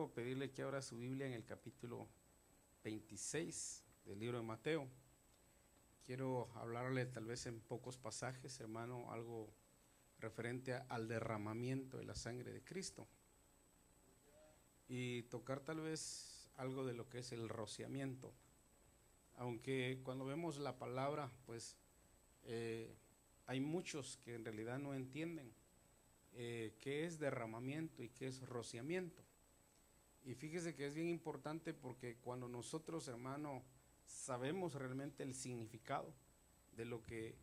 quiero pedirle que abra su Biblia en el capítulo 26 del libro de Mateo. Quiero hablarle tal vez en pocos pasajes, hermano, algo referente al derramamiento de la sangre de Cristo. Y tocar tal vez algo de lo que es el rociamiento. Aunque cuando vemos la palabra, pues hay muchos que en realidad no entienden qué es derramamiento y qué es rociamiento. Y fíjese que es bien importante porque cuando nosotros, hermano, sabemos realmente el significado de lo que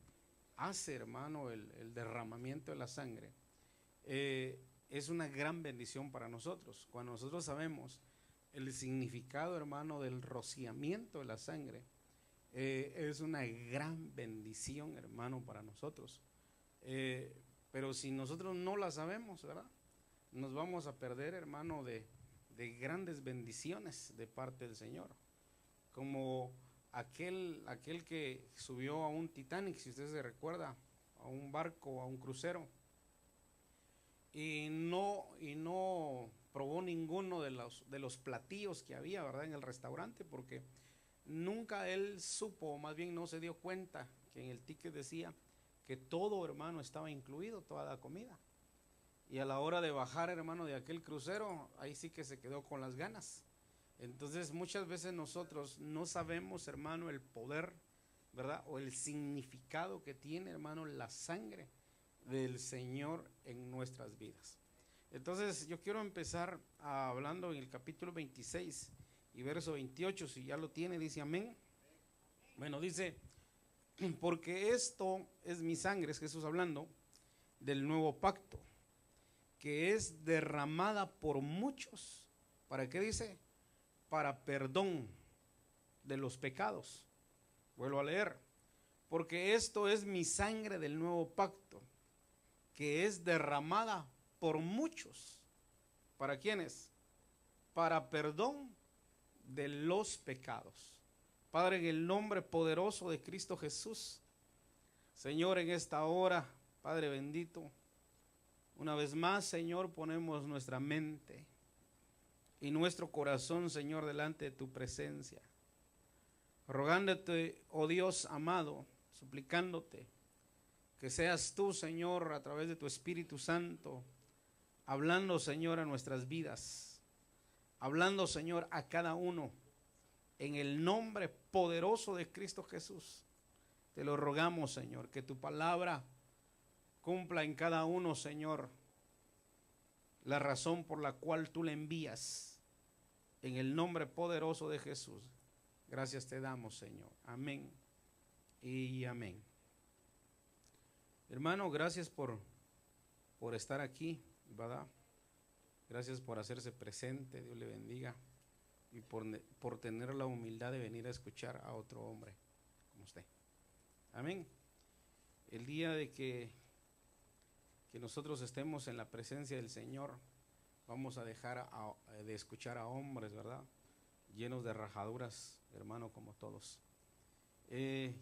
hace, hermano, el derramamiento de la sangre, es una gran bendición para nosotros. Cuando nosotros sabemos el significado, hermano, del rociamiento de la sangre, es una gran bendición, hermano, para nosotros. Pero si nosotros no la sabemos, ¿verdad?, nos vamos a perder, hermano, de grandes bendiciones de parte del Señor. Como aquel que subió a un Titanic, si usted se recuerda, a un barco, a un crucero, y no probó ninguno de los platillos que había, ¿verdad?, en el restaurante, porque nunca él supo, o más bien no se dio cuenta que en el ticket decía que todo, hermano, estaba incluido, toda la comida. Y a la hora de bajar, hermano, de aquel crucero, ahí sí que se quedó con las ganas. Entonces muchas veces nosotros no sabemos, hermano, el poder, ¿verdad?, o el significado que tiene, hermano, la sangre del Señor en nuestras vidas. Entonces yo quiero empezar hablando en el capítulo 26 y verso 28, si ya lo tiene, dice amén. Bueno, dice, porque esto es mi sangre, es Jesús hablando, del nuevo pacto, que es derramada por muchos. ¿Para qué dice? Para perdón de los pecados. Vuelvo a leer. Porque esto es mi sangre del nuevo pacto, que es derramada por muchos. ¿Para quiénes? Para perdón de los pecados. Padre, en el nombre poderoso de Cristo Jesús, Señor, en esta hora, Padre bendito, una vez más, Señor, ponemos nuestra mente y nuestro corazón, Señor, delante de tu presencia, rogándote, oh Dios amado, suplicándote que seas tú, Señor, a través de tu Espíritu Santo, hablando, Señor, a nuestras vidas, hablando, Señor, a cada uno, en el nombre poderoso de Cristo Jesús. Te lo rogamos, Señor, que tu palabra cumpla en cada uno, Señor, la razón por la cual tú le envías, en el nombre poderoso de Jesús. Gracias te damos, Señor. Amén y amén. Hermano, gracias por estar aquí, ¿verdad? Gracias por hacerse presente, Dios le bendiga, y por tener la humildad de venir a escuchar a otro hombre como usted. Amén. El día de que nosotros estemos en la presencia del Señor, vamos a dejar de escuchar a hombres, ¿verdad?, llenos de rajaduras, hermano, como todos. En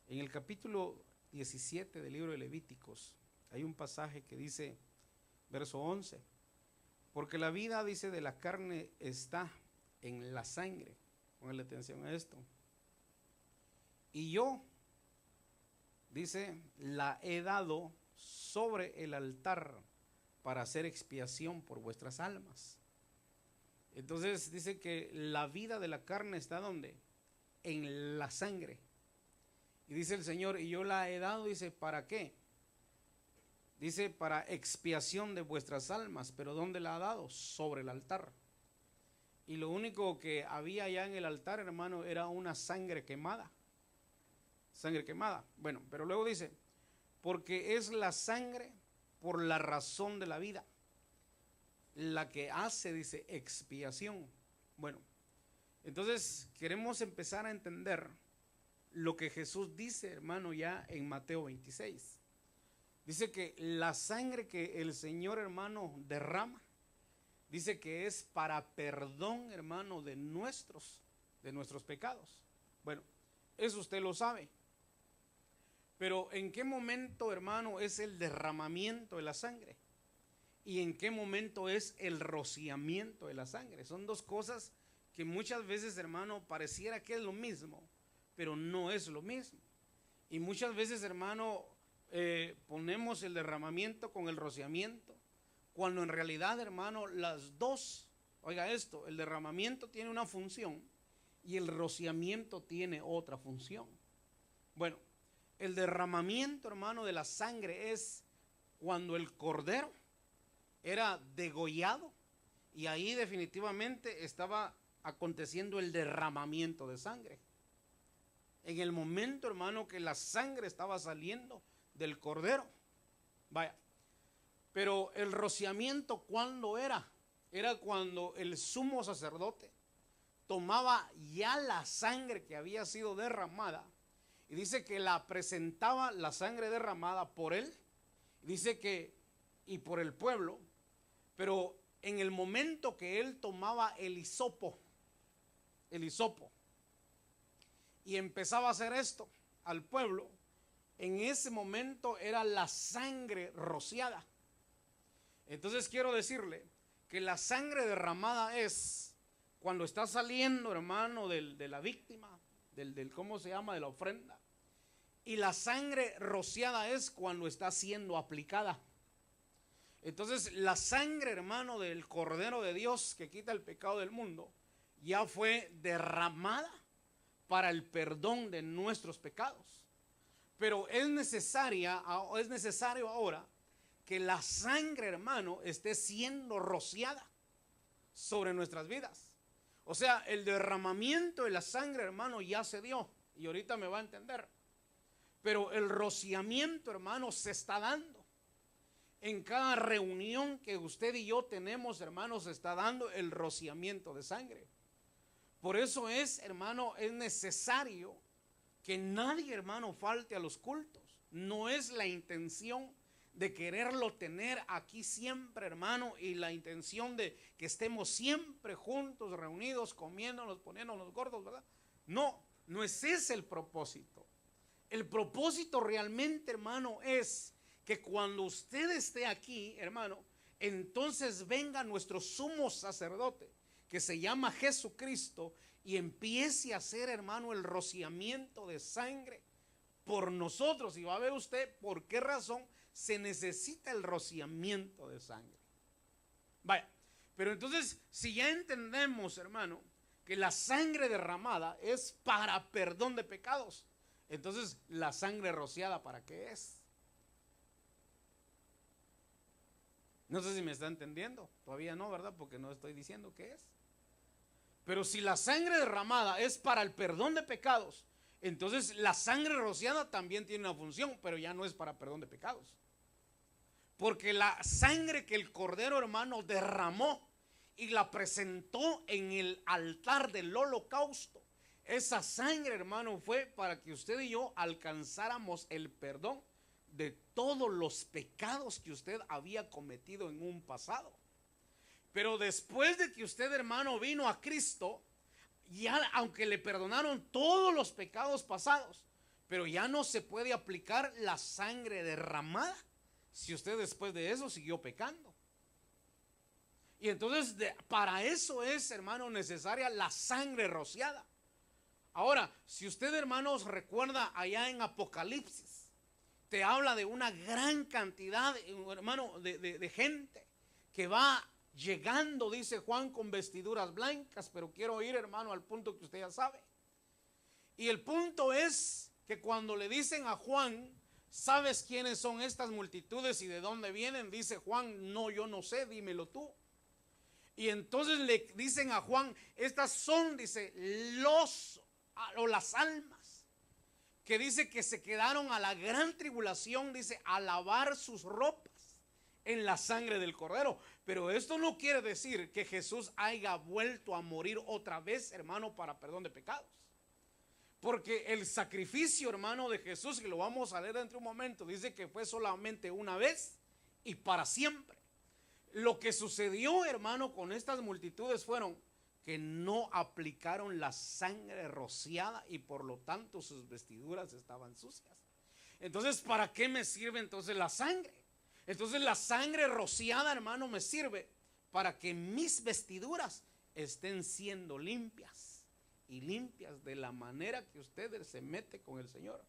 el capítulo 17 del libro de Levíticos hay un pasaje que dice, verso 11, porque la vida, dice, de la carne está en la sangre. Póngale atención a esto. Y yo, dice, la he dado sobre el altar para hacer expiación por vuestras almas. Entonces dice que la vida de la carne está ¿dónde? En la sangre. Y dice el Señor, y yo la he dado, dice, ¿para qué? Dice, para expiación de vuestras almas. ¿Pero dónde la ha dado? Sobre el altar. Y lo único que había allá en el altar, hermano, era una sangre quemada. Sangre quemada. Bueno, pero luego dice, porque es la sangre por la razón de la vida la que hace, dice, expiación. Bueno, entonces queremos empezar a entender lo que Jesús dice, hermano, ya en Mateo 26. Dice que la sangre que el Señor, hermano, derrama, dice que es para perdón, hermano, de nuestros pecados. Bueno, eso usted lo sabe. Pero ¿en qué momento, hermano, es el derramamiento de la sangre? y en qué momento es el rociamiento de la sangre. Son dos cosas que muchas veces, hermano, pareciera que es lo mismo, pero no es lo mismo. Y muchas veces, hermano, ponemos el derramamiento con el rociamiento, cuando en realidad, hermano, las dos, oiga esto, el derramamiento tiene una función y el rociamiento tiene otra función. Bueno, el derramamiento, hermano, de la sangre es cuando el cordero era degollado, y ahí definitivamente estaba aconteciendo el derramamiento de sangre. En el momento, hermano, que la sangre estaba saliendo del cordero. Vaya, pero el rociamiento, ¿cuándo era? Era cuando el sumo sacerdote tomaba ya la sangre que había sido derramada, y dice que la presentaba, la sangre derramada por él, dice que y por el pueblo, pero en el momento que él tomaba el hisopo, y empezaba a hacer esto al pueblo, en ese momento era la sangre rociada. Entonces quiero decirle que la sangre derramada es cuando está saliendo, hermano, de la víctima, del ¿cómo se llama?, de la ofrenda. Y la sangre rociada es cuando está siendo aplicada. Entonces la sangre, hermano, del Cordero de Dios que quita el pecado del mundo ya fue derramada para el perdón de nuestros pecados. Pero es necesario ahora que la sangre, hermano, esté siendo rociada sobre nuestras vidas. O sea, el derramamiento de la sangre, hermano, ya se dio, y ahorita me va a entender. Pero el rociamiento, hermano, se está dando. En cada reunión que usted y yo tenemos, hermano, se está dando el rociamiento de sangre. Por eso es, hermano, es necesario que nadie, hermano, falte a los cultos. No es la intención de quererlo tener aquí siempre, hermano, y la intención de que estemos siempre juntos, reunidos, comiéndonos, poniéndonos gordos, ¿verdad? No, no es ese el propósito. El propósito realmente, hermano, es que cuando usted esté aquí, hermano, entonces venga nuestro sumo sacerdote, que se llama Jesucristo, y empiece a hacer, hermano, el rociamiento de sangre por nosotros. Y va a ver usted por qué razón se necesita el rociamiento de sangre. Vaya, pero entonces, si ya entendemos, hermano, que la sangre derramada es para perdón de pecados, entonces la sangre rociada, ¿para qué es? No sé si me está entendiendo. Todavía no, ¿verdad? Porque no estoy diciendo qué es. Pero si la sangre derramada es para el perdón de pecados, entonces la sangre rociada también tiene una función, pero ya no es para perdón de pecados. Porque la sangre que el Cordero, hermano, derramó y la presentó en el altar del holocausto, esa sangre, hermano, fue para que usted y yo alcanzáramos el perdón de todos los pecados que usted había cometido en un pasado. Pero después de que usted, hermano, vino a Cristo, ya aunque le perdonaron todos los pecados pasados, pero ya no se puede aplicar la sangre derramada si usted después de eso siguió pecando. Y entonces para eso es, hermano, necesaria la sangre rociada. Ahora, si usted, hermanos, recuerda allá en Apocalipsis, te habla de una gran cantidad, hermano, de gente que va llegando, dice Juan, con vestiduras blancas. Pero quiero ir, hermano, al punto que usted ya sabe. Y el punto es que cuando le dicen a Juan, ¿sabes quiénes son estas multitudes y de dónde vienen? Dice Juan, no, yo no sé, dímelo tú. Y entonces le dicen a Juan, estas son, dice, las almas que dice que se quedaron a la gran tribulación, dice, a lavar sus ropas en la sangre del Cordero. Pero esto no quiere decir que Jesús haya vuelto a morir otra vez, hermano, para perdón de pecados. Porque el sacrificio, hermano, de Jesús, que lo vamos a leer dentro de un momento, dice que fue solamente una vez y para siempre. Lo que sucedió, hermano, con estas multitudes fueron que no aplicaron la sangre rociada y por lo tanto sus vestiduras estaban sucias. Entonces, ¿para qué me sirve entonces la sangre? Entonces la sangre rociada, hermano, me sirve para que mis vestiduras estén siendo limpias. Y limpias de la manera que usted se mete con el Señor.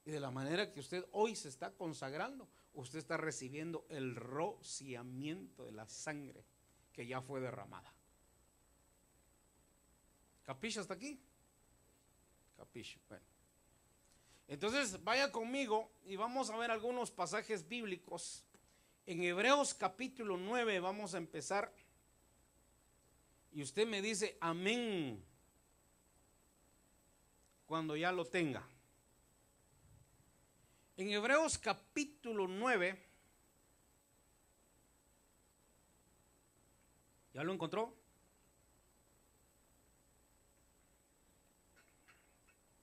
Y de la manera que usted hoy se está consagrando, usted está recibiendo el rociamiento de la sangre que ya fue derramada. ¿Capicha hasta aquí? Capicha. Bueno. Entonces vaya conmigo y vamos a ver algunos pasajes bíblicos. En Hebreos capítulo 9 vamos a empezar. Y usted me dice amén cuando ya lo tenga. En Hebreos capítulo 9, ¿ya lo encontró?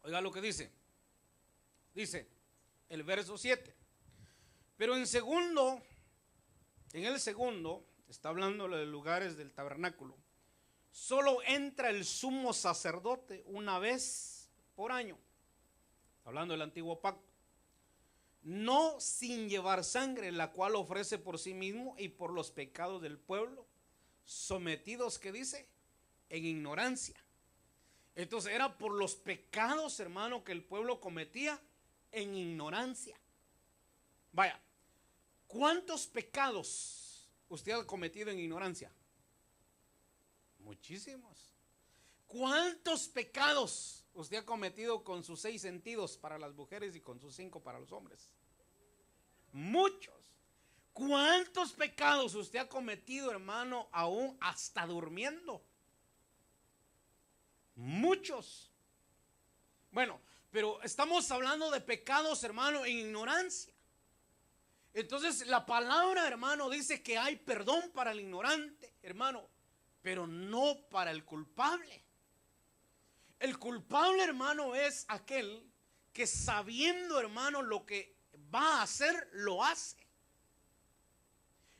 Oiga lo que dice. Dice el verso 7. Pero en el segundo, está hablando de lugares del tabernáculo. Solo entra el sumo sacerdote una vez por año. Hablando del antiguo pacto. No sin llevar sangre, la cual ofrece por sí mismo y por los pecados del pueblo, sometidos, ¿qué dice? En ignorancia. Entonces era por los pecados, hermano, que el pueblo cometía en ignorancia. Vaya, ¿cuántos pecados usted ha cometido en ignorancia? Muchísimos. ¿Cuántos pecados usted ha cometido con sus 6 sentidos para las mujeres y con sus 5 para los hombres? Muchos. ¿Cuántos pecados usted ha cometido, hermano, aún hasta durmiendo? Muchos. Bueno, pero estamos hablando de pecados, hermano, en ignorancia. Entonces la palabra, hermano, dice que hay perdón para el ignorante, hermano, pero no para el culpable. El culpable, hermano, es aquel que sabiendo, hermano, lo que va a hacer, lo hace.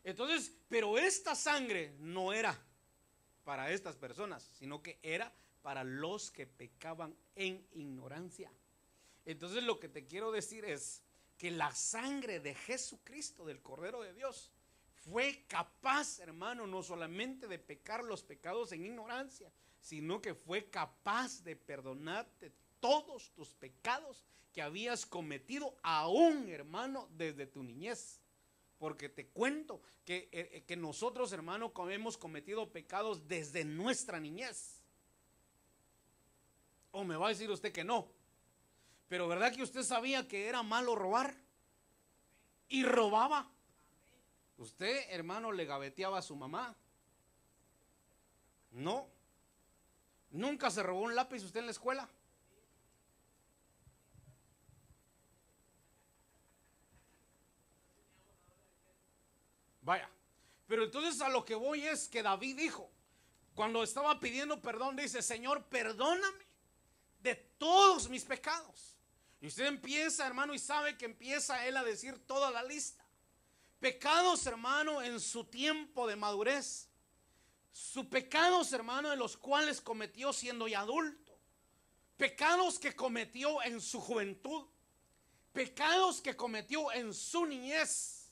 Entonces, pero esta sangre no era para estas personas, sino que era para los que pecaban en ignorancia. Entonces lo que te quiero decir es que la sangre de Jesucristo, del Cordero de Dios, fue capaz, hermano, no solamente de pecar los pecados en ignorancia, sino que fue capaz de perdonarte todos tus pecados que habías cometido aún, hermano, desde tu niñez. Porque te cuento que nosotros, hermano, hemos cometido pecados desde nuestra niñez. ¿O me va a decir usted que no? Pero ¿verdad que usted sabía que era malo robar? Y robaba. ¿Usted, hermano, le gaveteaba a su mamá? No. ¿Nunca se robó un lápiz usted en la escuela? Vaya. Pero entonces a lo que voy es que David dijo, cuando estaba pidiendo perdón, dice: Señor, perdóname de todos mis pecados. Y usted empieza, hermano, y sabe que empieza él a decir toda la lista. Pecados, hermano, en su tiempo de madurez. Sus pecados, hermano, de los cuales cometió siendo ya adulto. Pecados que cometió en su juventud. Pecados que cometió en su niñez.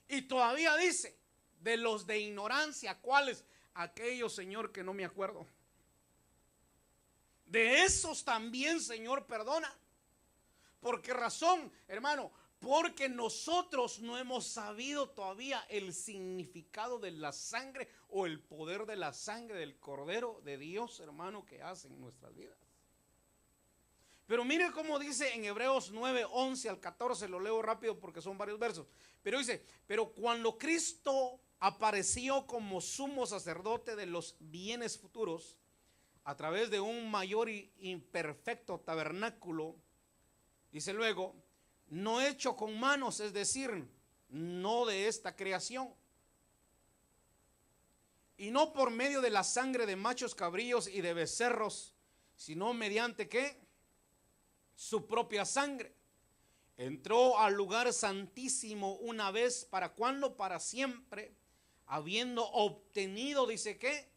Y todavía dice, de los de ignorancia, ¿cuáles? Aquellos, Señor, que no me acuerdo. De esos también, Señor, perdona. ¿Por qué razón, hermano? Porque nosotros no hemos sabido todavía el significado de la sangre o el poder de la sangre del Cordero de Dios, hermano, que hace en nuestras vidas. Pero mire cómo dice en Hebreos 9, 11 al 14, lo leo rápido porque son varios versos. Pero dice: pero cuando Cristo apareció como sumo sacerdote de los bienes futuros, a través de un mayor y imperfecto tabernáculo, dice luego, no hecho con manos, es decir, no de esta creación, y no por medio de la sangre de machos cabríos y de becerros, sino mediante ¿qué? Su propia sangre. Entró al lugar santísimo una vez, ¿para cuándo? Para siempre, habiendo obtenido, dice ¿qué?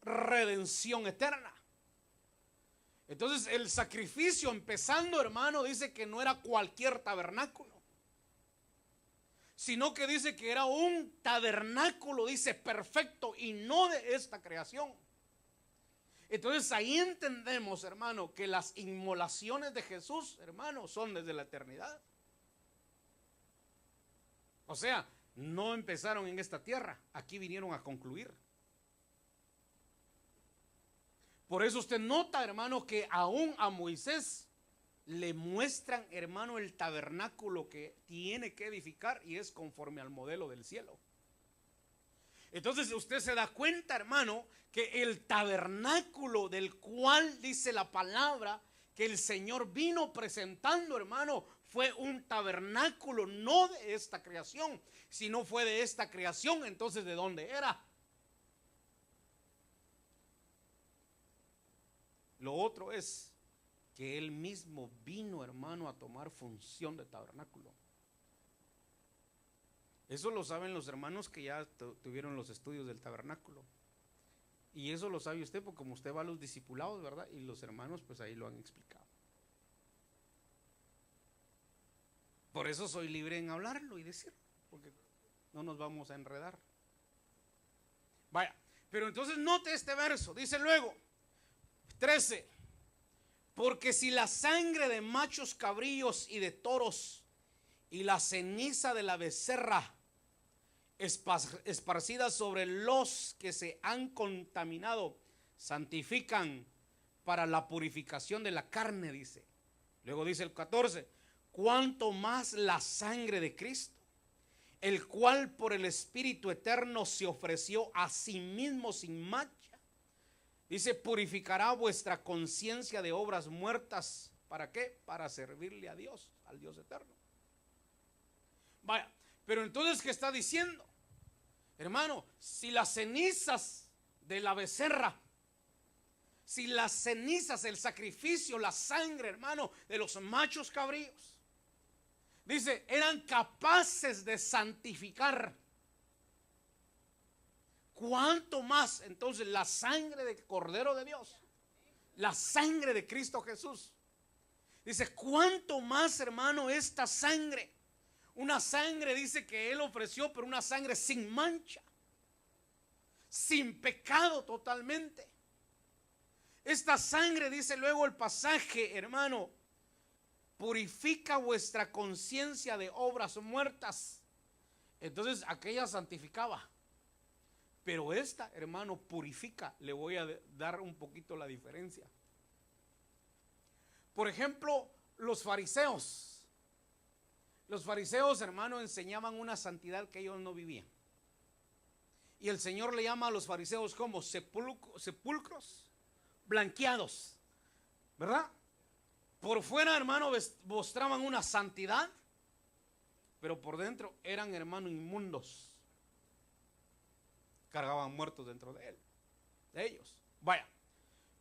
Redención eterna. Entonces el sacrificio, empezando, hermano, dice que no era cualquier tabernáculo, sino que dice que era un tabernáculo, dice, perfecto y no de esta creación. Entonces ahí entendemos, hermano, que las inmolaciones de Jesús, hermano, son desde la eternidad. O sea, no empezaron en esta tierra, aquí vinieron a concluir. Por eso usted nota, hermano, que aún a Moisés le muestran, hermano, el tabernáculo que tiene que edificar y es conforme al modelo del cielo. Entonces usted se da cuenta, hermano, que el tabernáculo del cual dice la palabra que el Señor vino presentando, hermano, fue un tabernáculo no de esta creación, sino fue de esta creación. Entonces, ¿de dónde era? Lo otro es que Él mismo vino, hermano, a tomar función de tabernáculo. Eso lo saben los hermanos que ya tuvieron los estudios del tabernáculo. Y eso lo sabe usted porque como usted va a los discipulados, ¿verdad? Y los hermanos pues ahí lo han explicado. Por eso soy libre en hablarlo y decirlo, porque no nos vamos a enredar. Vaya, pero entonces note este verso, dice luego 13, porque si la sangre de machos cabríos y de toros y la ceniza de la becerra esparcida sobre los que se han contaminado santifican para la purificación de la carne, dice. Luego dice el 14, cuanto más la sangre de Cristo, el cual por el Espíritu eterno se ofreció a sí mismo sin mancha, dice, purificará vuestra conciencia de obras muertas. ¿Para qué? Para servirle a Dios, al Dios eterno. Vaya, pero entonces, ¿qué está diciendo? Hermano, si las cenizas de la becerra, si las cenizas, el sacrificio, la sangre, hermano, de los machos cabríos, dice, eran capaces de santificar, ¿cuánto más entonces la sangre del Cordero de Dios, la sangre de Cristo Jesús? Dice, ¿cuánto más, hermano, esta sangre? Una sangre, dice, que Él ofreció, pero una sangre sin mancha, sin pecado totalmente. Esta sangre, dice luego el pasaje, hermano, purifica vuestra conciencia de obras muertas. Entonces aquella santificaba, pero esta, hermano, purifica. Le voy a dar un poquito la diferencia. Por ejemplo, los fariseos. Los fariseos, hermano, enseñaban una santidad que ellos no vivían. Y el Señor le llama a los fariseos como sepulcros blanqueados, ¿verdad? Por fuera, hermano, mostraban una santidad, pero por dentro eran, hermano, inmundos. Cargaban muertos dentro de ellos. Vaya,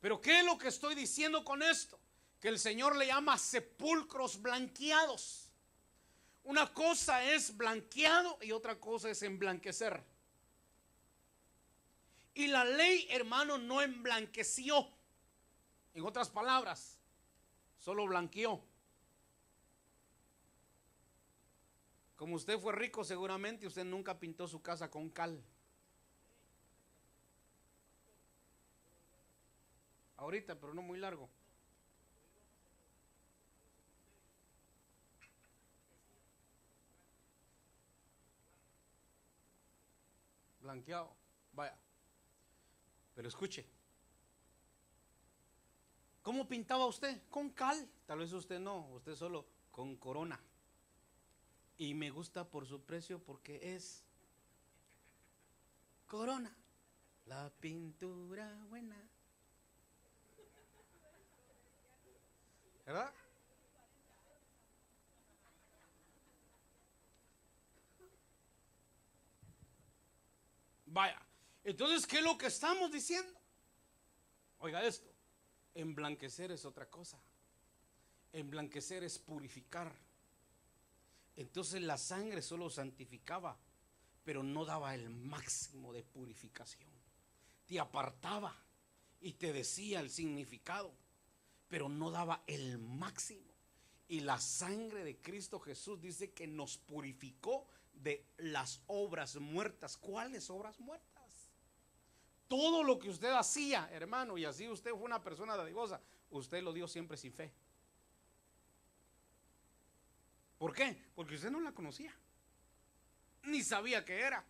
pero ¿qué es lo que estoy diciendo con esto? Que el Señor le llama sepulcros blanqueados. Una cosa es blanqueado y otra cosa es emblanquecer. Y la ley, hermano, no emblanqueció. En otras palabras, solo blanqueó. Como usted fue rico, seguramente usted nunca pintó su casa con cal. Ahorita, pero no muy largo. Blanqueado, vaya. Pero escuche, ¿cómo pintaba usted? Con cal. Tal vez usted no, usted solo con Corona. Y me gusta por su precio porque es Corona, la pintura buena, ¿verdad? Vaya, entonces, ¿qué es lo que estamos diciendo? Oiga esto, emblanquecer es otra cosa. Emblanquecer es purificar. Entonces la sangre solo santificaba, pero no daba el máximo de purificación. Te apartaba y te decía el significado, pero no daba el máximo. Y la sangre de Cristo Jesús dice que nos purificó de las obras muertas. ¿Cuáles obras muertas? Todo lo que usted hacía, hermano, y así usted fue una persona dadivosa, usted lo dio siempre sin fe. ¿Por qué? Porque usted no la conocía, ni sabía qué era.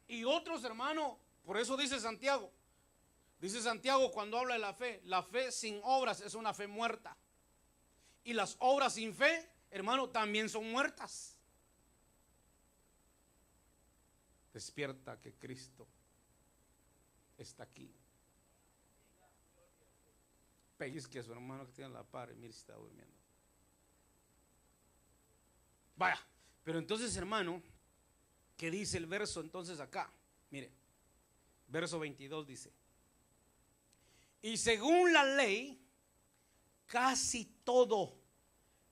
Y otros, hermano, por eso dice Santiago cuando habla de la fe sin obras es una fe muerta. Y las obras sin fe, hermano, también son muertas. Despierta que Cristo está aquí. Pellizque a su hermano que tiene la par y mire si está durmiendo. Vaya, pero entonces, hermano, ¿qué dice el verso entonces acá? Mire, verso 22 dice: y según la ley, casi todo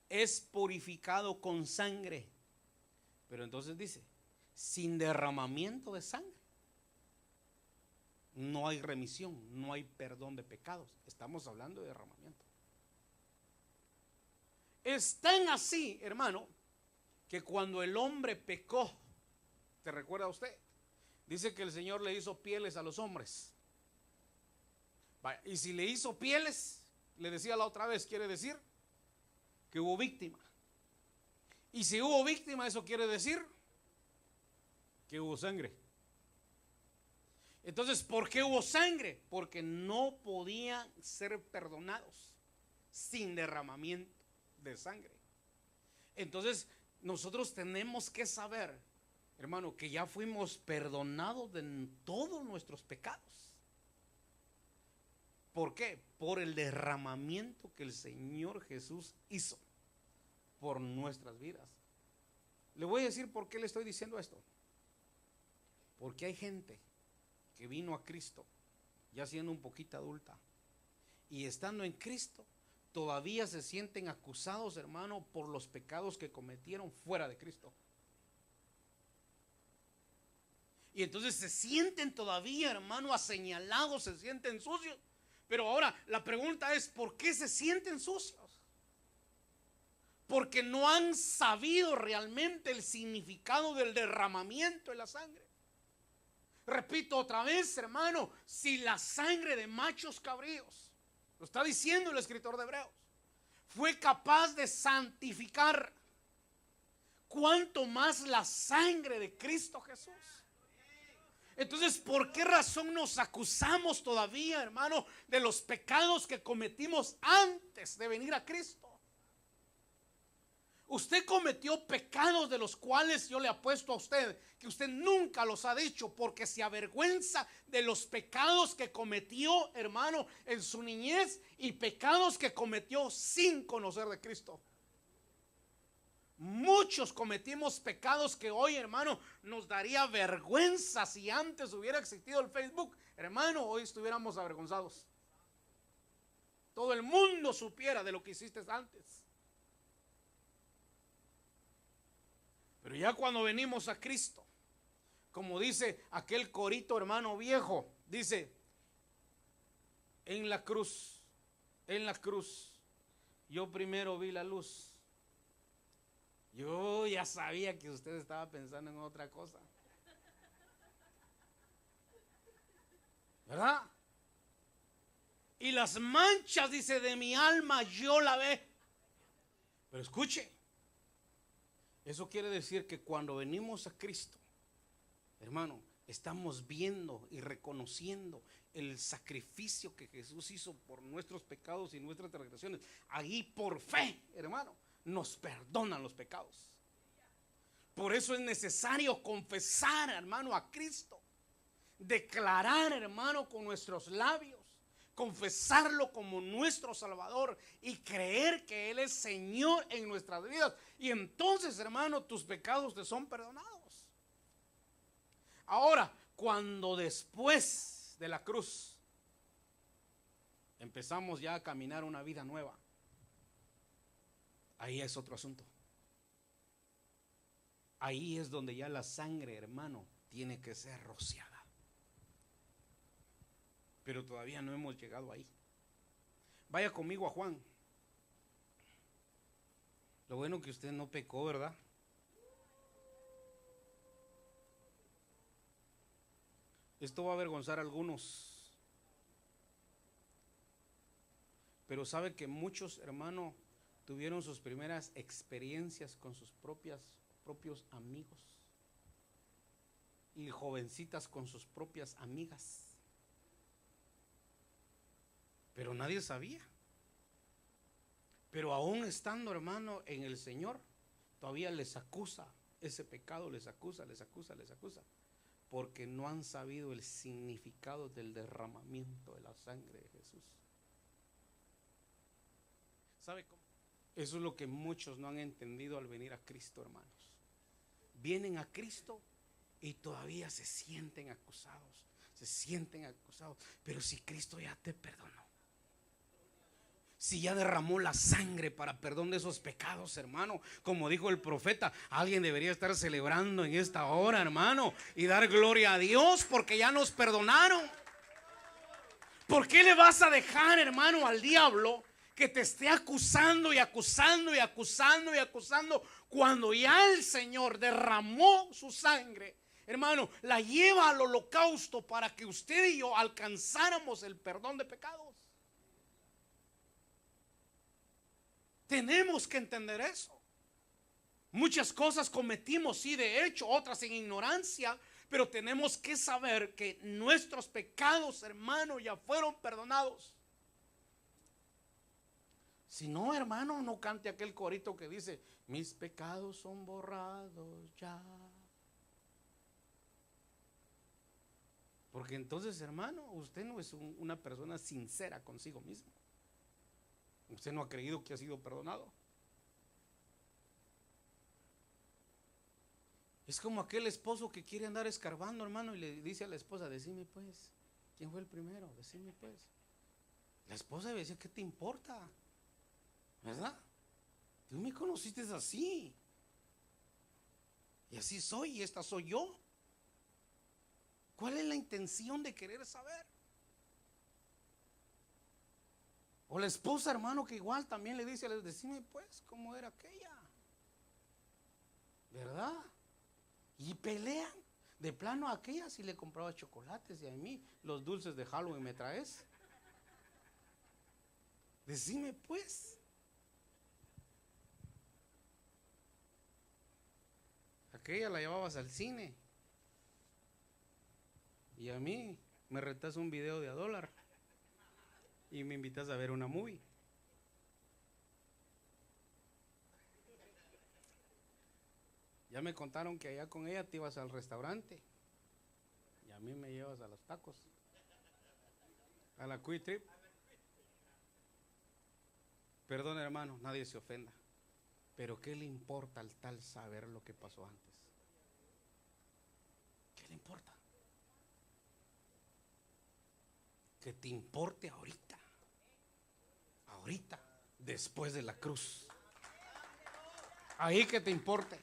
es purificado con sangre. Pero entonces dice, sin derramamiento de sangre no hay remisión, no hay perdón de pecados. Estamos hablando de derramamiento. Es tan así, hermano, que cuando el hombre pecó, ¿te recuerda usted? Dice que el Señor le hizo pieles a los hombres. Y si le hizo pieles, le decía la otra vez, quiere decir que hubo víctima. Y si hubo víctima, eso quiere decir que hubo sangre. Entonces, ¿por qué hubo sangre? Porque no podían ser perdonados sin derramamiento de sangre. Entonces, nosotros tenemos que saber, hermano, que ya fuimos perdonados de todos nuestros pecados. ¿Por qué? Por el derramamiento que el Señor Jesús hizo por nuestras vidas. Le voy a decir por qué le estoy diciendo esto. Porque hay gente que vino a Cristo ya siendo un poquito adulta y estando en Cristo todavía se sienten acusados, hermano, por los pecados que cometieron fuera de Cristo. Y entonces se sienten todavía, hermano, señalados, se sienten sucios. Pero ahora la pregunta es, ¿por qué se sienten sucios? Porque no han sabido realmente el significado del derramamiento de la sangre. Repito otra vez, hermano, si la sangre de machos cabríos, lo está diciendo el escritor de Hebreos, fue capaz de santificar, ¿cuánto más la sangre de Cristo Jesús? Entonces, ¿por qué razón nos acusamos todavía, hermano, de los pecados que cometimos antes de venir a Cristo? Usted cometió pecados de los cuales yo le apuesto a usted que usted nunca los ha dicho, porque se avergüenza de los pecados que cometió, hermano, en su niñez y pecados que cometió sin conocer de Cristo. Muchos cometimos pecados que hoy, hermano, nos daría vergüenza si antes hubiera existido el Facebook. Hermano, hoy estuviéramos avergonzados. Todo el mundo supiera de lo que hiciste antes. Pero ya cuando venimos a Cristo, como dice aquel corito, hermano viejo, dice, en la cruz, yo primero vi la luz. Yo ya sabía que usted estaba pensando en otra cosa, ¿verdad? Y las manchas, dice, de mi alma yo la ve. Pero escuche, eso quiere decir que cuando venimos a Cristo, hermano, estamos viendo y reconociendo el sacrificio que Jesús hizo por nuestros pecados y nuestras transgresiones. Ahí por fe, hermano, nos perdonan los pecados. Por eso es necesario confesar, hermano, a Cristo. Declarar, hermano, con nuestros labios, confesarlo como nuestro Salvador y creer que Él es Señor en nuestras vidas. Y entonces, hermano, tus pecados te son perdonados. Ahora, cuando después de la cruz empezamos ya a caminar una vida nueva, ahí es otro asunto. Ahí es donde ya la sangre, hermano, tiene que ser rociada. Pero todavía no hemos llegado ahí. Vaya conmigo a Juan. Lo bueno que usted no pecó, ¿verdad? Esto va a avergonzar a algunos, pero sabe que muchos, hermanos, tuvieron sus primeras experiencias con sus propios amigos, y jovencitas con sus propias amigas, pero nadie sabía. Pero aún estando, hermano, en el Señor, todavía les acusa ese pecado, les acusa, porque no han sabido el significado del derramamiento de la sangre de Jesús. ¿Sabe cómo? Eso es lo que muchos no han entendido al venir a Cristo, hermanos. Vienen a Cristo y todavía se sienten acusados, pero si Cristo ya te perdonó, si ya derramó la sangre para perdón de esos pecados, hermano, como dijo el profeta, alguien debería estar celebrando en esta hora, hermano, y dar gloria a Dios porque ya nos perdonaron. ¿Por qué le vas a dejar, hermano, al diablo que te esté acusando y acusando y acusando y acusando, cuando ya el Señor derramó su sangre, hermano, la lleva al holocausto para que usted y yo alcanzáramos el perdón de pecados? Tenemos que entender eso. Muchas cosas cometimos, sí, de hecho, otras en ignorancia, pero tenemos que saber que nuestros pecados, hermano, ya fueron perdonados. Si no, hermano, no cante aquel corito que dice: mis pecados son borrados ya. Porque entonces, hermano, usted no es una persona sincera consigo mismo. Usted no ha creído que ha sido perdonado. Es como aquel esposo que quiere andar escarbando, hermano, y le dice a la esposa: decime pues, ¿quién fue el primero? Decime pues. La esposa le decía: ¿qué te importa? ¿Verdad? Tú me conociste así, y así soy, y esta soy yo. ¿Cuál es la intención de querer saber? O la esposa, hermano, que igual también le dice: decime pues cómo era aquella, ¿verdad? Y pelean. De plano, a aquella sí le compraba chocolates, y a mí los dulces de Halloween me traes. Decime pues. Aquella la llevabas al cine, y a mí me rentas un video de $1 y me invitas a ver una movie. Ya me contaron que allá con ella te ibas al restaurante, y a mí me llevas a los tacos, a la Quick Trip. Perdón, hermano, nadie se ofenda, pero ¿qué le importa al tal saber lo que pasó antes? ¿Qué le importa? Que te importe ahorita, después de la cruz. Ahí que te importe,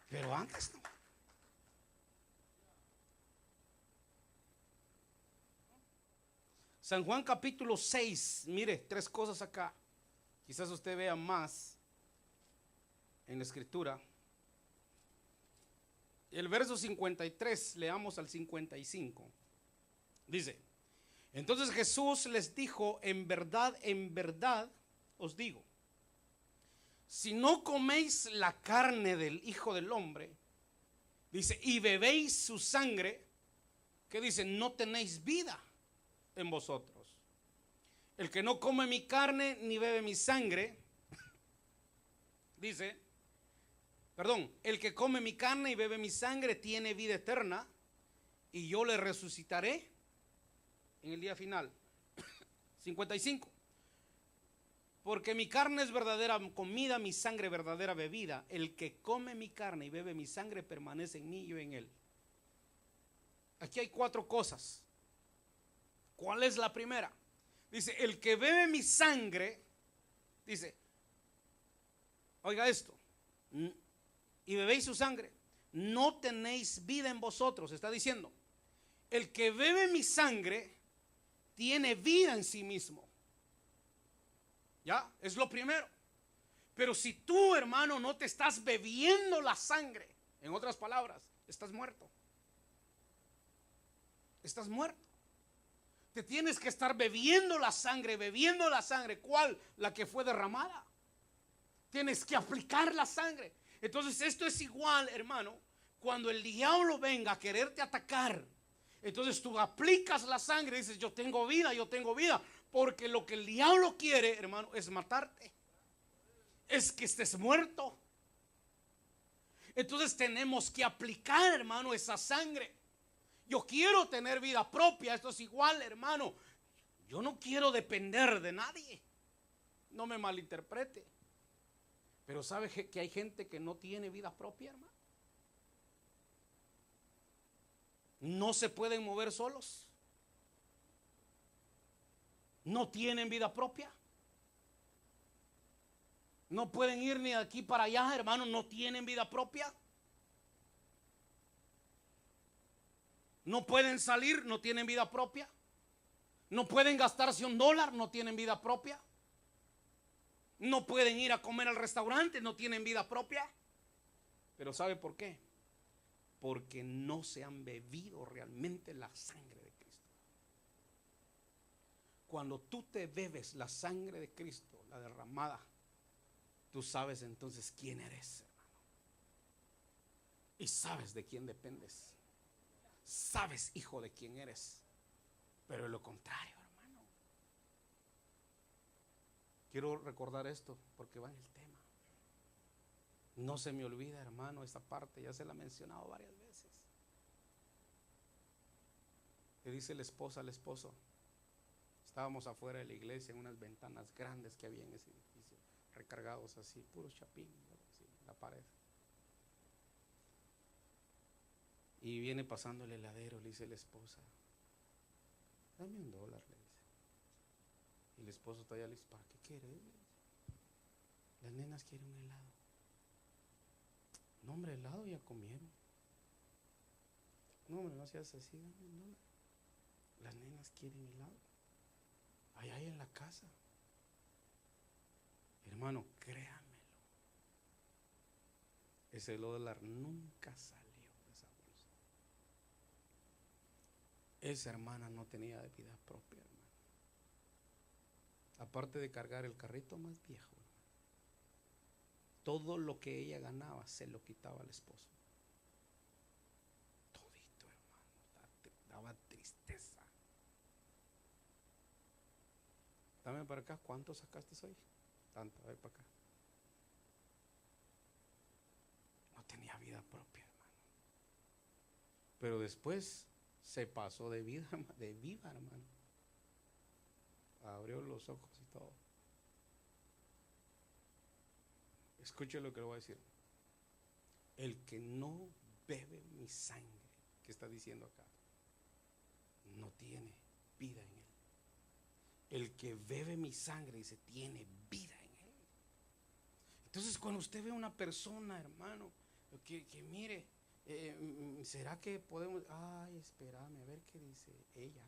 pero antes no. San Juan capítulo 6, mire, 3 cosas acá. Quizás usted vea más en la escritura. El verso 53, leamos al 55. Dice: entonces Jesús les dijo: en verdad os digo, si no coméis la carne del Hijo del Hombre, dice, y bebéis su sangre, que dice, no tenéis vida en vosotros. El que no come mi carne ni bebe mi sangre, dice, el que come mi carne y bebe mi sangre tiene vida eterna, y yo le resucitaré en el día final. 55. Porque mi carne es verdadera comida, mi sangre verdadera bebida. El que come mi carne y bebe mi sangre permanece en mí y yo en él. Aquí hay 4 cosas. ¿Cuál es la primera? Dice: el que bebe mi sangre, dice, oiga esto, y bebéis su sangre, no tenéis vida en vosotros. Está diciendo, el que bebe mi sangre tiene vida en sí mismo. Ya, es lo primero. Pero si tú, hermano, no te estás bebiendo la sangre, en otras palabras, estás muerto. Estás muerto. Te tienes que estar bebiendo la sangre. ¿Cuál? La que fue derramada. Tienes que aplicar la sangre. Entonces esto es igual, hermano, cuando el diablo venga a quererte atacar. Entonces tú aplicas la sangre y dices, yo tengo vida. Porque lo que el diablo quiere, hermano, es matarte. Es que estés muerto. Entonces tenemos que aplicar, hermano, esa sangre. Yo quiero tener vida propia. Esto es igual, hermano. Yo no quiero depender de nadie. No me malinterprete. Pero ¿sabe que hay gente que no tiene vida propia, hermano? No se pueden mover solos. No tienen vida propia. No pueden ir ni de aquí para allá, hermano. No tienen vida propia. No pueden salir, no tienen vida propia. No pueden gastarse $1, no tienen vida propia. No pueden ir a comer al restaurante, no tienen vida propia. Pero ¿sabe por qué? Porque no se han bebido realmente la sangre de Cristo. Cuando tú te bebes la sangre de Cristo, la derramada, tú sabes entonces quién eres, hermano. Y sabes de quién dependes. Sabes, hijo, de quién eres. Pero es lo contrario, hermano. Quiero recordar esto porque va en el tema. No se me olvida, hermano, esta parte. Ya se la he mencionado varias veces. Le dice la esposa al esposo. Estábamos afuera de la iglesia en unas ventanas grandes que había en ese edificio, recargados así, puros chapines, así, en la pared. Y viene pasando el heladero, le dice la esposa, dame $1, le dice. Y el esposo todavía le dice, ¿para qué quieres? Las nenas quieren un helado. No, hombre, helado ya comieron. No, hombre, no seas así, dame $1. Las nenas quieren helado. Allá hay en la casa. Hermano, créamelo. Ese $1 nunca salió de esa bolsa. Esa hermana no tenía vida propia, hermano. Aparte de cargar el carrito más viejo, hermano, todo lo que ella ganaba se lo quitaba al esposo. Todito, hermano, daba tristeza. Dame para acá, ¿cuánto sacaste hoy? Tanto, a ver para acá. No tenía vida propia, hermano. Pero después se pasó de viva, hermano. Abrió los ojos y todo. Escuche lo que le voy a decir. El que no bebe mi sangre, que está diciendo acá, no tiene vida en él. El que bebe mi sangre, dice, tiene vida en él. Entonces cuando usted ve a una persona, hermano, que mire, ¿será que podemos? Ay, espérame, a ver qué dice ella.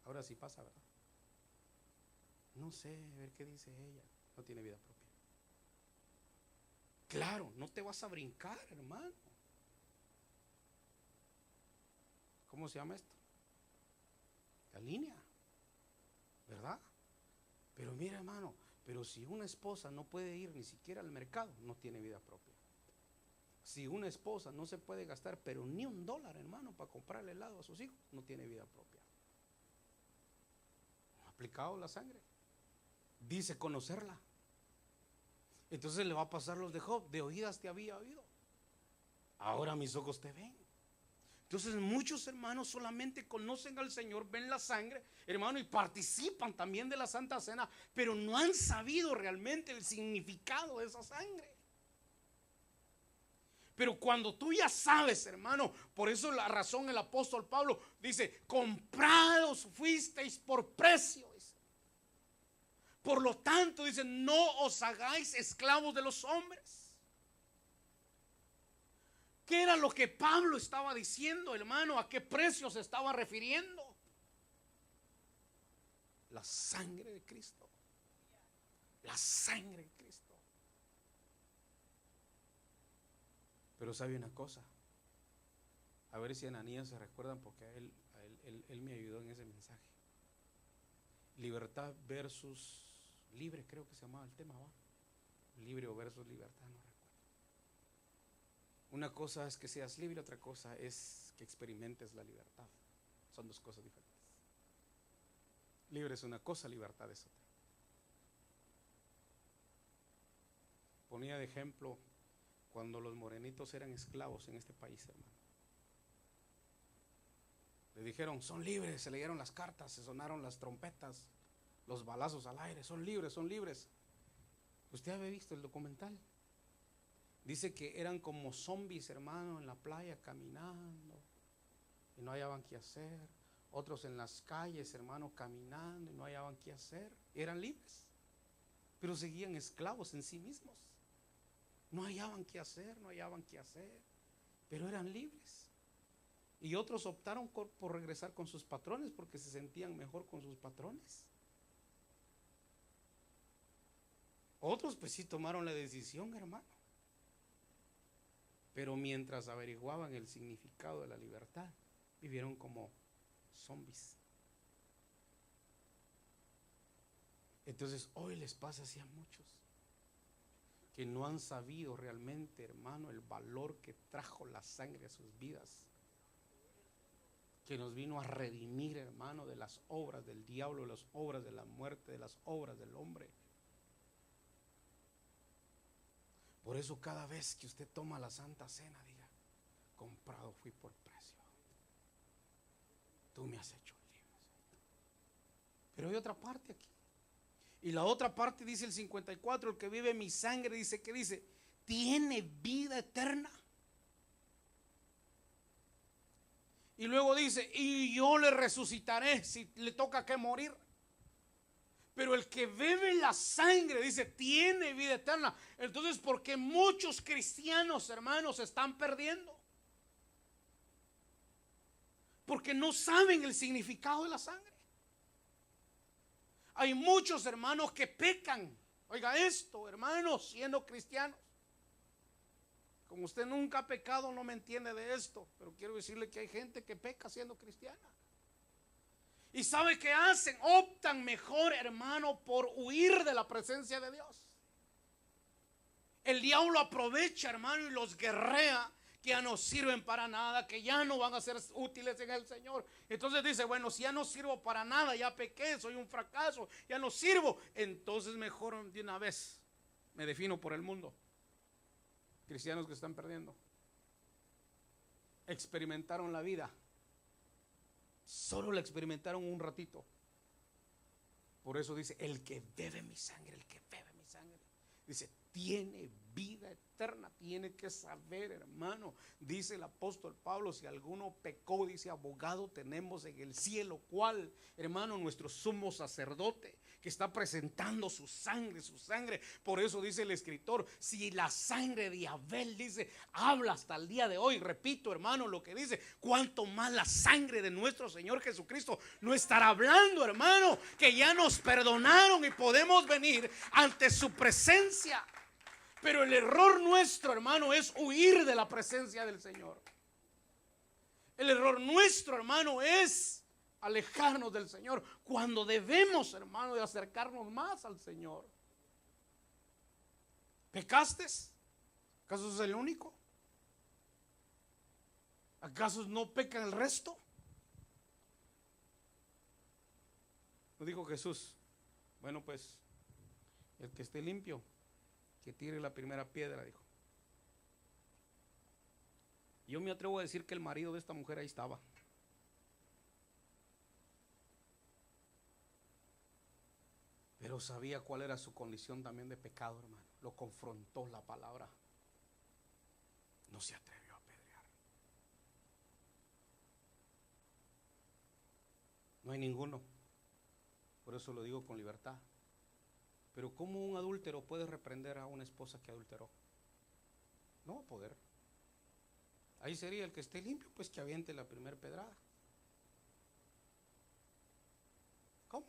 Ahora sí pasa, ¿verdad? No sé, a ver qué dice ella. No tiene vida propia. Claro, no te vas a brincar, hermano. ¿Cómo se llama esto? La línea, ¿verdad? Pero mira, hermano, pero si una esposa no puede ir ni siquiera al mercado, no tiene vida propia. Si una esposa no se puede gastar, pero ni $1, hermano, para comprarle helado a sus hijos, no tiene vida propia. ¿No ha aplicado la sangre? Dice conocerla. Entonces le va a pasar los de Job, de oídas te había oído, ahora mis ojos te ven. Entonces muchos hermanos solamente conocen al Señor, ven la sangre, hermano, y participan también de la Santa Cena, pero no han sabido realmente el significado de esa sangre. Pero cuando tú ya sabes, hermano, por eso la razón el apóstol Pablo dice, comprados fuisteis por precio. Por lo tanto, dice, no os hagáis esclavos de los hombres. ¿Qué era lo que Pablo estaba diciendo, hermano? ¿A qué precio se estaba refiriendo? La sangre de Cristo. La sangre de Cristo. Pero sabe una cosa, a ver si Ananías se recuerdan, porque él me ayudó en ese mensaje. Libertad versus libre, creo que se llamaba el tema, ¿va? Libre o versus libertad, no recuerdo. Una cosa es que seas libre, otra cosa es que experimentes la libertad. Son dos cosas diferentes. Libre es una cosa, libertad es otra. Ponía de ejemplo cuando los morenitos eran esclavos en este país, hermano. Le dijeron, son libres, se leyeron las cartas, se sonaron las trompetas, los balazos al aire, son libres, son libres. ¿Usted había visto el documental? Dice que eran como zombies, hermano, en la playa caminando y no hallaban qué hacer. Otros en las calles, hermano, caminando y no hallaban qué hacer. Eran libres, pero seguían esclavos en sí mismos. No hallaban qué hacer, no hallaban qué hacer, pero eran libres. Y otros optaron por regresar con sus patrones porque se sentían mejor con sus patrones. Otros pues sí tomaron la decisión, hermano. Pero mientras averiguaban el significado de la libertad, vivieron como zombies. Entonces hoy les pasa así a muchos que no han sabido realmente, hermano, el valor que trajo la sangre a sus vidas, que nos vino a redimir, hermano, de las obras del diablo, de las obras de la muerte, de las obras del hombre. Por eso cada vez que usted toma la Santa Cena, diga, comprado fui por precio. Tú me has hecho libre, Señor. Pero hay otra parte aquí. Y la otra parte dice el 54, el que vive mi sangre, dice, ¿qué dice? Tiene vida eterna. Y luego dice, y yo le resucitaré si le toca que morir. Pero el que bebe la sangre, dice, tiene vida eterna. Entonces, ¿por qué muchos cristianos, hermanos, se están perdiendo? Porque no saben el significado de la sangre. Hay muchos hermanos que pecan. Oiga esto, hermanos, siendo cristianos. Como usted nunca ha pecado, no me entiende de esto, pero quiero decirle que hay gente que peca siendo cristiana. ¿Y sabe qué hacen? Optan mejor, hermano, por huir de la presencia de Dios. El diablo aprovecha, hermano, y los guerrea, que ya no sirven para nada, que ya no van a ser útiles en el Señor. Entonces dice, bueno, si ya no sirvo para nada, ya pequé, soy un fracaso, ya no sirvo, entonces mejor de una vez me defino por el mundo. Cristianos que están perdiendo, experimentaron la vida, solo la experimentaron un ratito. Por eso dice, el que bebe mi sangre, el que bebe mi sangre, dice, tiene vida eterna. Tiene que saber, hermano, dice el apóstol Pablo, si alguno pecó, dice, abogado tenemos en el cielo. ¿Cuál? Hermano, nuestro sumo sacerdote, que está presentando su sangre, su sangre. Por eso dice el escritor, si la sangre de Abel, dice, habla hasta el día de hoy, repito, hermano, lo que dice, cuánto más la sangre de nuestro Señor Jesucristo no estará hablando, hermano, que ya nos perdonaron y podemos venir ante su presencia. Pero el error nuestro, hermano, es huir de la presencia del Señor. El error nuestro, hermano, es alejarnos del Señor, cuando debemos, hermano, de acercarnos más al Señor. ¿Pecaste? ¿Acaso es el único? ¿Acaso no peca el resto? Nos dijo Jesús, bueno, pues el que esté limpio, que tire la primera piedra, dijo. Yo me atrevo a decir que el marido de esta mujer ahí estaba. Pero sabía cuál era su condición también de pecado, hermano. Lo confrontó la palabra. No se atrevió a apedrear. No hay ninguno. Por eso lo digo con libertad. Pero ¿cómo un adúltero puede reprender a una esposa que adulteró? No va a poder. Ahí sería el que esté limpio, pues que aviente la primera pedrada. ¿Cómo?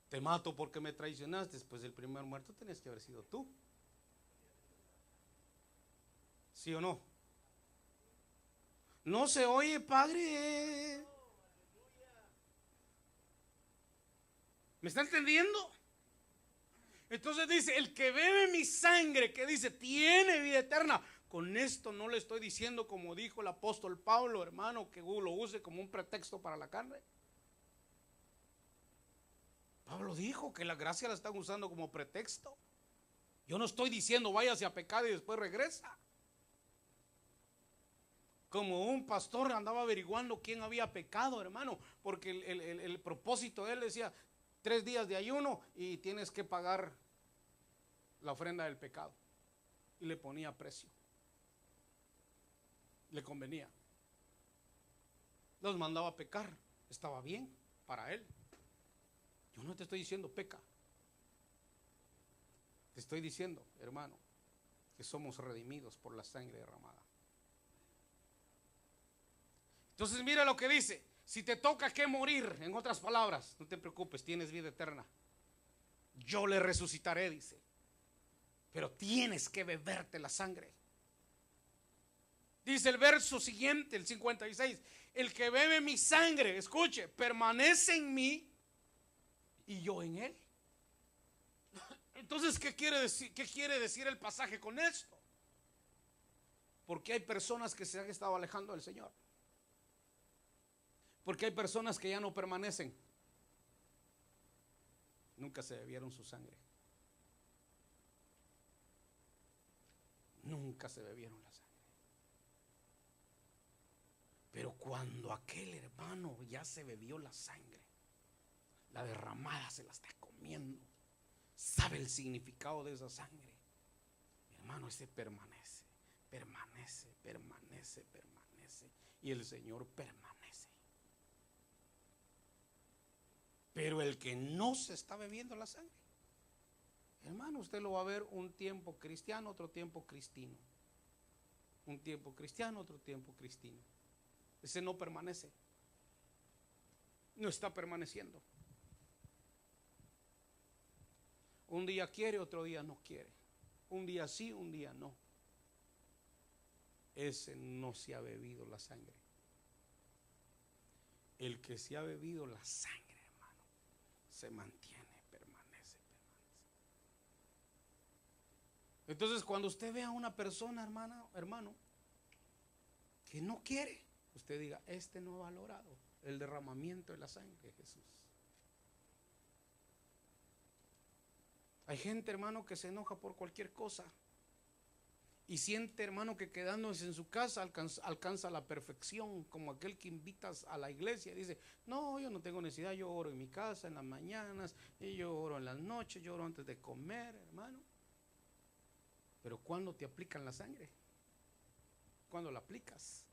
Te mato porque me traicionaste. Pues el primer muerto tenías que haber sido tú. ¿Sí o no? No se oye, Padre. ¿Me está entendiendo? Entonces dice, el que bebe mi sangre, que dice, tiene vida eterna. Con esto no le estoy diciendo, como dijo el apóstol Pablo, hermano, que lo use como un pretexto para la carne. Pablo dijo que la gracia la están usando como pretexto. Yo no estoy diciendo váyase a pecar y después regresa. Como un pastor andaba averiguando quién había pecado, hermano, porque el propósito de él decía 3 días de ayuno y tienes que pagar la ofrenda del pecado. Y le ponía precio. Le convenía. Los mandaba a pecar. Estaba bien para él. Yo no te estoy diciendo peca. Te estoy diciendo, hermano, que somos redimidos por la sangre derramada. Entonces mira lo que dice. Si te toca que morir, en otras palabras, no te preocupes, tienes vida eterna. Yo le resucitaré, dice. Pero tienes que beberte la sangre. Dice el verso siguiente, el 56. El que bebe mi sangre, escuche, permanece en mí y yo en él. Entonces, ¿qué quiere decir el pasaje con esto? Porque hay personas que se han estado alejando del Señor. Porque hay personas que ya no permanecen. Nunca se bebieron su sangre. Nunca se bebieron la sangre. Pero cuando aquel hermano ya se bebió la sangre, la derramada, se la está comiendo, sabe el significado de esa sangre, mi hermano, ese permanece, permanece, permanece, permanece. Y el Señor permanece. Pero el que no se está bebiendo la sangre, hermano, usted lo va a ver un tiempo cristiano, otro tiempo cristino. Un tiempo cristiano, otro tiempo cristino. Ese no permanece. No está permaneciendo. Un día quiere, otro día no quiere. Un día sí, un día no. Ese no se ha bebido la sangre. El que se ha bebido la sangre, hermano, se mantiene, permanece. Entonces, cuando usted ve a una persona, hermano, que no quiere, usted diga, este no ha valorado el derramamiento de la sangre de Jesús. Hay gente, hermano, que se enoja por cualquier cosa y siente, hermano, que quedándose en su casa alcanza la perfección, como aquel que invitas a la iglesia y dice, no, yo no tengo necesidad, yo oro en mi casa en las mañanas, y yo oro en las noches, yo oro antes de comer, hermano. Pero ¿cuándo te aplican la sangre? ¿Cuándo la aplicas?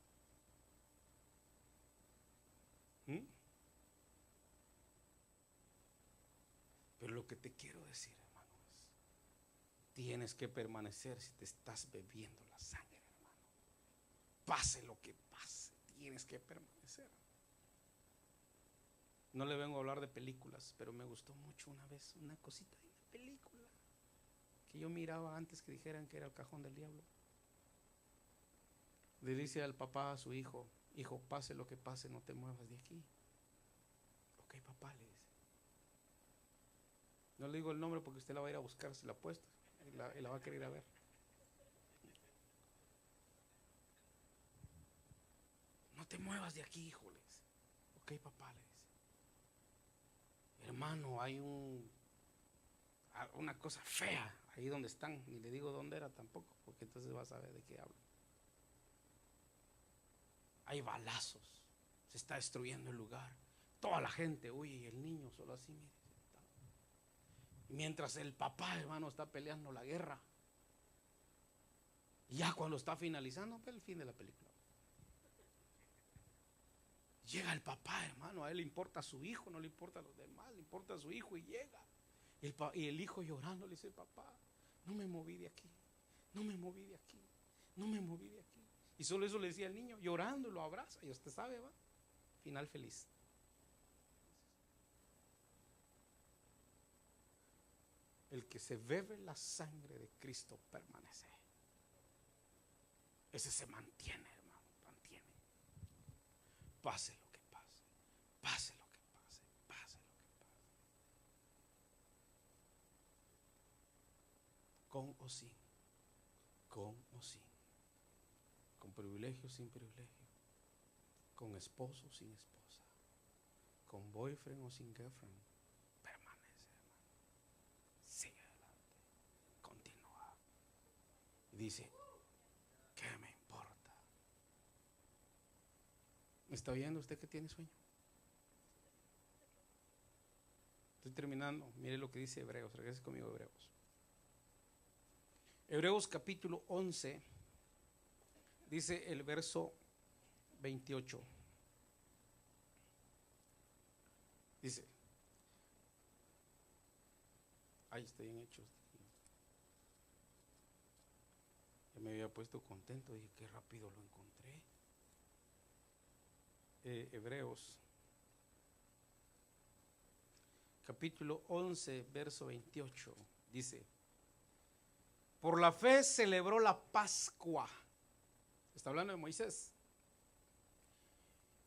Pero lo que te quiero decir, hermano, es, tienes que permanecer si te estás bebiendo la sangre, hermano. Pase lo que pase, tienes que permanecer. No le vengo a hablar de películas, pero me gustó mucho una vez una cosita de una película que yo miraba antes que dijeran que era El Cajón del Diablo. Le dice al papá a su hijo, hijo, pase lo que pase, no te muevas de aquí. Ok, papá, le dice. No le digo el nombre porque usted la va a ir a buscar, se la ha puesto y la va a querer ir a ver. No te muevas de aquí, hijo, le dice. Ok, papá, le dice. Hermano, hay una cosa fea ahí donde están, ni le digo dónde era tampoco, porque entonces vas a ver de qué hablo. Hay balazos, se está destruyendo el lugar, toda la gente huye y el niño solo así, mire. Y mientras el papá, hermano, está peleando la guerra, y ya cuando está finalizando, el fin de la película, llega el papá, hermano, a él le importa a su hijo, no le importa a los demás, le importa a su hijo y llega. Y el hijo llorando le dice, papá, no me moví de aquí, no me moví de aquí, no me moví de aquí. Y solo eso le decía al niño, llorando, lo abraza, y usted sabe, va, final feliz. el que se bebe la sangre de Cristo permanece. Ese se mantiene, hermano, mantiene. Pase lo que pase, pase lo que pase, pase lo que pase. Con o sin, con o sin. Con privilegio, sin privilegio. Con esposo, sin esposa. Con boyfriend o sin girlfriend. Permanece, hermano. Sigue adelante. Continúa. Y dice, ¿qué me importa? ¿Me está oyendo usted que tiene sueño? Estoy terminando. Mire lo que dice Hebreos. Regrese conmigo a Hebreos. Hebreos capítulo 11. Dice el verso 28. Dice, ahí está bien hecho. Ya me había puesto contento, dije qué rápido lo encontré. Hebreos capítulo 11 verso 28 dice, por la fe celebró la Pascua. Está hablando de Moisés.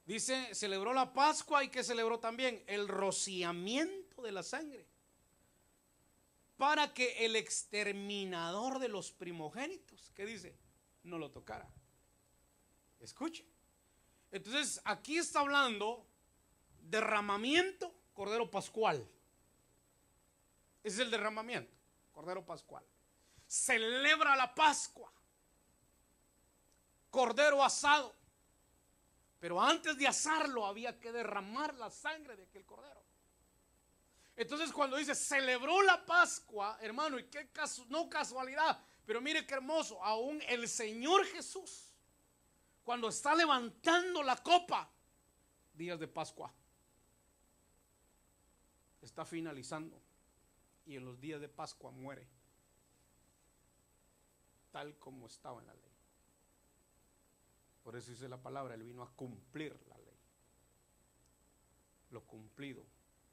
Dice, celebró la Pascua y que celebró también el rociamiento de la sangre para que el exterminador de los primogénitos, ¿qué dice? No lo tocara. Escuche. Entonces aquí está hablando derramamiento, cordero pascual. Ese es el derramamiento, cordero pascual. Celebra la Pascua, cordero asado. Pero antes de asarlo había que derramar la sangre de aquel cordero. Entonces cuando dice celebró la Pascua, hermano, y qué no casualidad, pero mire qué hermoso, aún el Señor Jesús, cuando está levantando la copa, días de Pascua, está finalizando y en los días de Pascua muere, tal como estaba en la ley. Por eso dice la palabra, Él vino a cumplir la ley. Lo cumplido,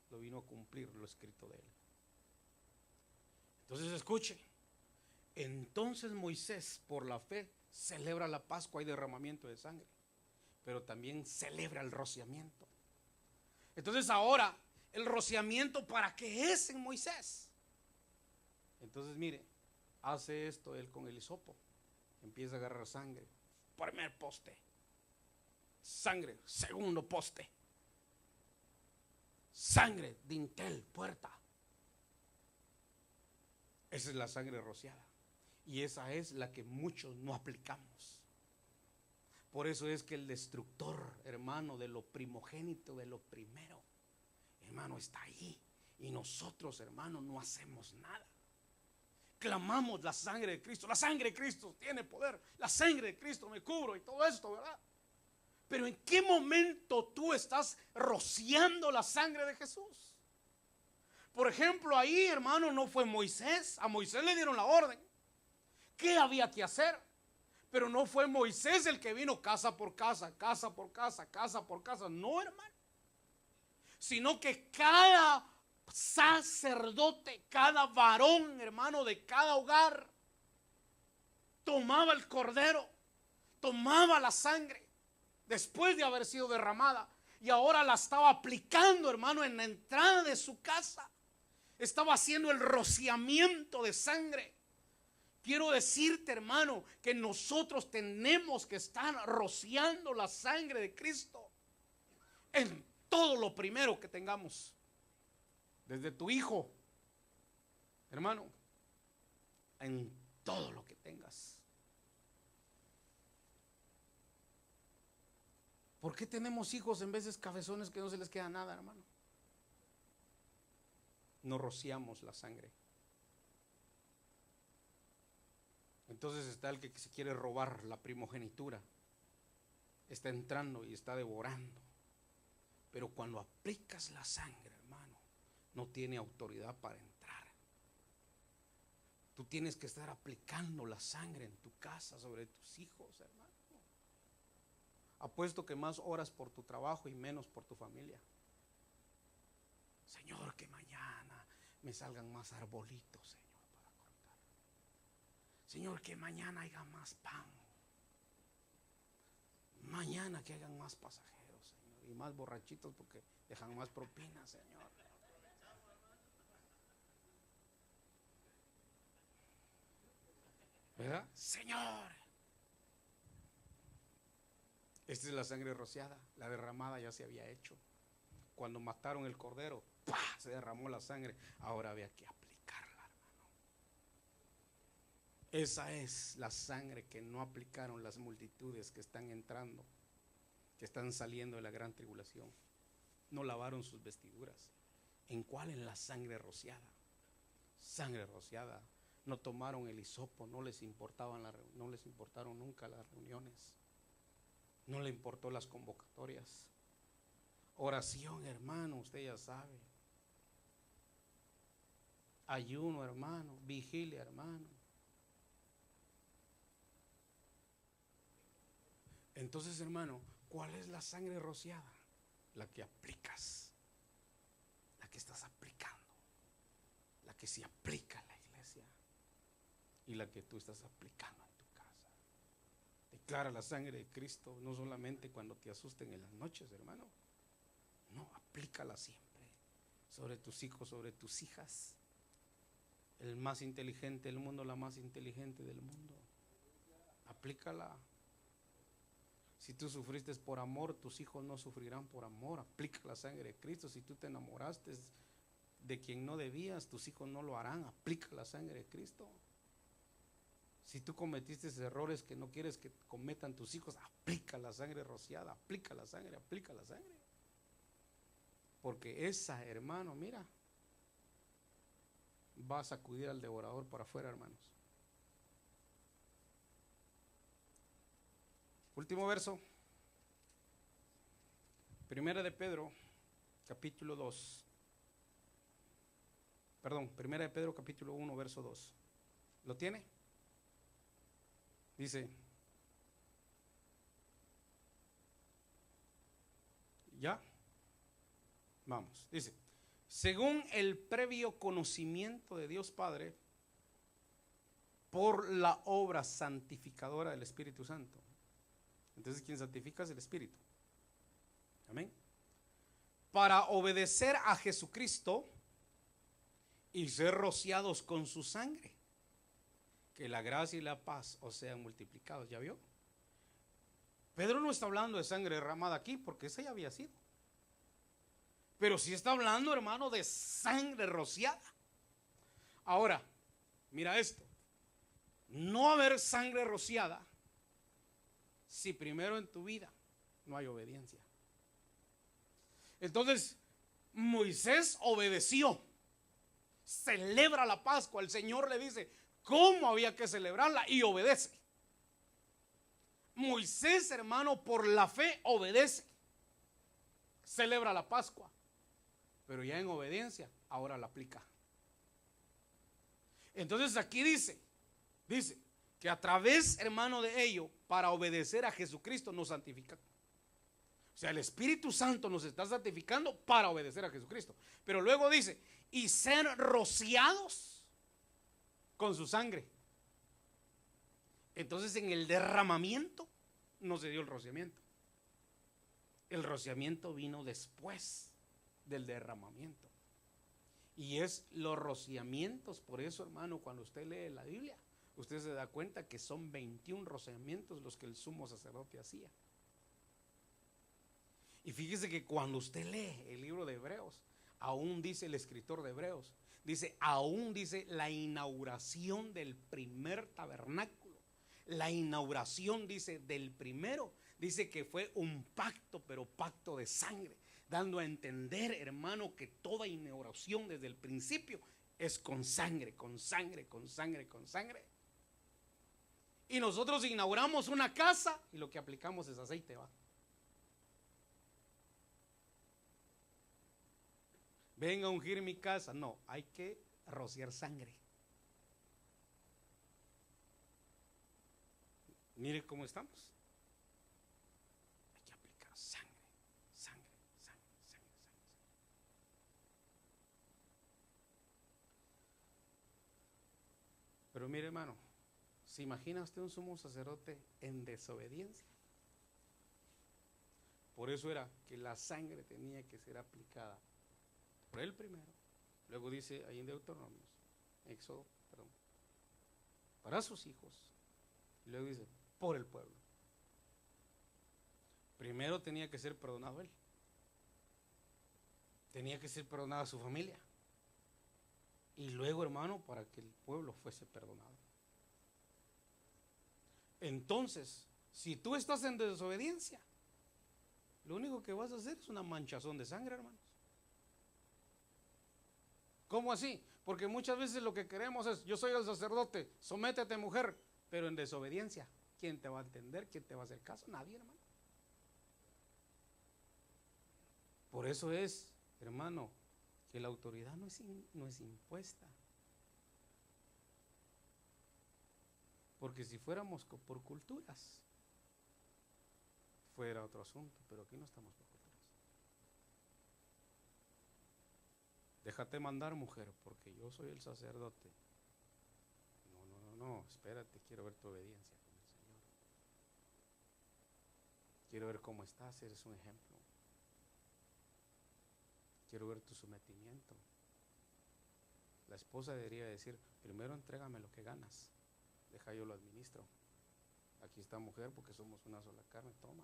lo vino a cumplir lo escrito de Él. Entonces escuche, entonces Moisés por la fe celebra la Pascua y derramamiento de sangre, pero también celebra el rociamiento. Entonces ahora, el rociamiento, ¿para qué es en Moisés? Entonces mire, hace esto él con el hisopo, empieza a agarrar sangre. Primer poste, sangre, segundo poste, sangre, dintel, puerta. Esa es la sangre rociada. Y esa es la que muchos no aplicamos. Por eso es que el destructor, hermano, de lo primogénito, de lo primero, hermano, está ahí. Y nosotros, hermano, no hacemos nada. Clamamos la sangre de Cristo. La sangre de Cristo tiene poder. La sangre de Cristo me cubro y todo esto, ¿verdad? Pero ¿en qué momento tú estás rociando la sangre de Jesús? Por ejemplo, ahí, hermano, no fue Moisés. A Moisés le dieron la orden. ¿Qué había que hacer? Pero no fue Moisés el que vino casa por casa, casa por casa, casa por casa. No, hermano. Sino que cada sacerdote, cada varón, hermano, de cada hogar, tomaba el cordero, tomaba la sangre después de haber sido derramada y ahora la estaba aplicando, hermano, en la entrada de su casa. Estaba haciendo el rociamiento de sangre. Quiero decirte, hermano, que nosotros tenemos que estar rociando la sangre de Cristo en todo lo primero que tengamos. Desde tu hijo, hermano, en todo lo que tengas. ¿Por qué tenemos hijos en veces cabezones que no se les queda nada, hermano? No rociamos la sangre. Entonces está el que se quiere robar la primogenitura, está entrando y está devorando. Pero cuando aplicas la sangre, hermano, no tiene autoridad para entrar. Tú tienes que estar aplicando la sangre en tu casa sobre tus hijos, hermano. Apuesto que más horas por tu trabajo y menos por tu familia. Señor, que mañana me salgan más arbolitos, Señor, para cortar. Señor, que mañana haya más pan. Mañana que hagan más pasajeros, Señor, y más borrachitos porque dejan más propinas, Señor. ¿Verdad? Señor, esta es la sangre rociada. La derramada ya se había hecho. Cuando mataron el cordero, ¡pah!, se derramó la sangre. Ahora había que aplicarla, hermano. Esa es la sangre que no aplicaron las multitudes que están entrando, que están saliendo de la gran tribulación. No lavaron sus vestiduras. ¿En cuál? En la sangre rociada. Sangre rociada. No tomaron el hisopo, no les importaron nunca las reuniones, no le importó las convocatorias. Oración, hermano, usted ya sabe. Ayuno, hermano. Vigilia, hermano. Entonces, hermano, ¿cuál es la sangre rociada? La que aplicas, la que estás aplicando, la que se aplica en la iglesia y la que tú estás aplicando en tu casa. Declara la sangre de Cristo no solamente cuando te asusten en las noches, hermano. No, aplícala siempre sobre tus hijos, sobre tus hijas. El más inteligente del mundo, la más inteligente del mundo. Aplícala. Si tú sufriste por amor, tus hijos no sufrirán por amor. Aplica la sangre de Cristo. Si tú te enamoraste de quien no debías, tus hijos no lo harán. Aplica la sangre de Cristo. Si tú cometiste errores que no quieres que cometan tus hijos, aplica la sangre rociada. Aplica la sangre, aplica la sangre. Porque esa, hermano, mira, va a sacudir al devorador para afuera, hermanos. Último verso. Primera de Pedro, capítulo 2. Perdón, Primera de Pedro, capítulo 1, verso 2. ¿Lo tiene? Dice, ¿ya? Vamos, dice, según el previo conocimiento de Dios Padre, por la obra santificadora del Espíritu Santo. Entonces, ¿quién santifica? Es el Espíritu. Amén. Para obedecer a Jesucristo y ser rociados con su sangre, que la gracia y la paz os sean multiplicados. ¿Ya vio? Pedro no está hablando de sangre derramada aquí, porque esa ya había sido. Pero sí está hablando, hermano, de sangre rociada. Ahora, mira esto. No haber sangre rociada si primero en tu vida no hay obediencia. Entonces, Moisés obedeció. Celebra la Pascua. El Señor le dice cómo había que celebrarla y obedece. Moisés, hermano, por la fe obedece. Celebra la Pascua. Pero ya en obediencia, ahora la aplica. Entonces aquí dice que a través, hermano, de ello, para obedecer a Jesucristo nos santifica. O sea, el Espíritu Santo nos está santificando para obedecer a Jesucristo. Pero luego dice, y ser rociados con su sangre. Entonces en el derramamiento no se dio el rociamiento. El rociamiento vino después del derramamiento. Y es los rociamientos. Por eso, hermano, cuando usted lee la Biblia, usted se da cuenta que son 21 rociamientos los que el sumo sacerdote hacía. Y fíjese que cuando usted lee el libro de Hebreos, aún dice el escritor de Hebreos, aún dice la inauguración del primer tabernáculo. La inauguración, dice, del primero, dice que fue un pacto, pero pacto de sangre, dando a entender, hermano, que toda inauguración desde el principio es con sangre, con sangre, con sangre, con sangre. Y nosotros inauguramos una casa y lo que aplicamos es aceite, va. Venga a ungir mi casa. No, hay que rociar sangre. Mire cómo estamos. Hay que aplicar sangre, sangre, sangre, sangre, sangre. Pero mire, hermano, ¿se imagina usted un sumo sacerdote en desobediencia? Por eso era que la sangre tenía que ser aplicada por él primero. Luego dice ahí en Deuteronomio, Éxodo, perdón, para sus hijos. Y luego dice, por el pueblo. Primero tenía que ser perdonado él. Tenía que ser perdonada su familia. Y luego, hermano, para que el pueblo fuese perdonado. Entonces, si tú estás en desobediencia, lo único que vas a hacer es una manchazón de sangre, hermanos. ¿Cómo así? Porque muchas veces lo que queremos es, yo soy el sacerdote, sométete, mujer, pero en desobediencia. ¿Quién te va a entender? ¿Quién te va a hacer caso? Nadie, hermano. Por eso es, hermano, que la autoridad no es impuesta. Porque si fuéramos por culturas, fuera otro asunto, pero aquí no estamos por culturas. Déjate mandar, mujer, porque yo soy el sacerdote. No, espérate, quiero ver tu obediencia con el Señor. Quiero ver cómo estás, eres un ejemplo. Quiero ver tu sometimiento. La esposa debería decir, primero entrégame lo que ganas, deja yo lo administro. Aquí está, mujer, porque somos una sola carne, toma.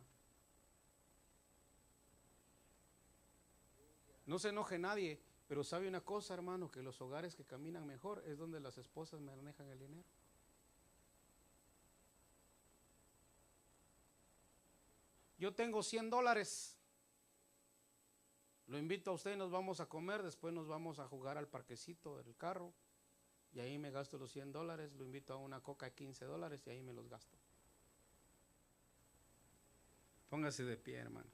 No se enoje nadie, pero sabe una cosa, hermano, que los hogares que caminan mejor es donde las esposas manejan el dinero. Yo tengo $100, lo invito a usted y nos vamos a comer, después nos vamos a jugar al parquecito del carro y ahí me gasto los $100, lo invito a una coca de $15 y ahí me los gasto. Póngase de pie, hermanos.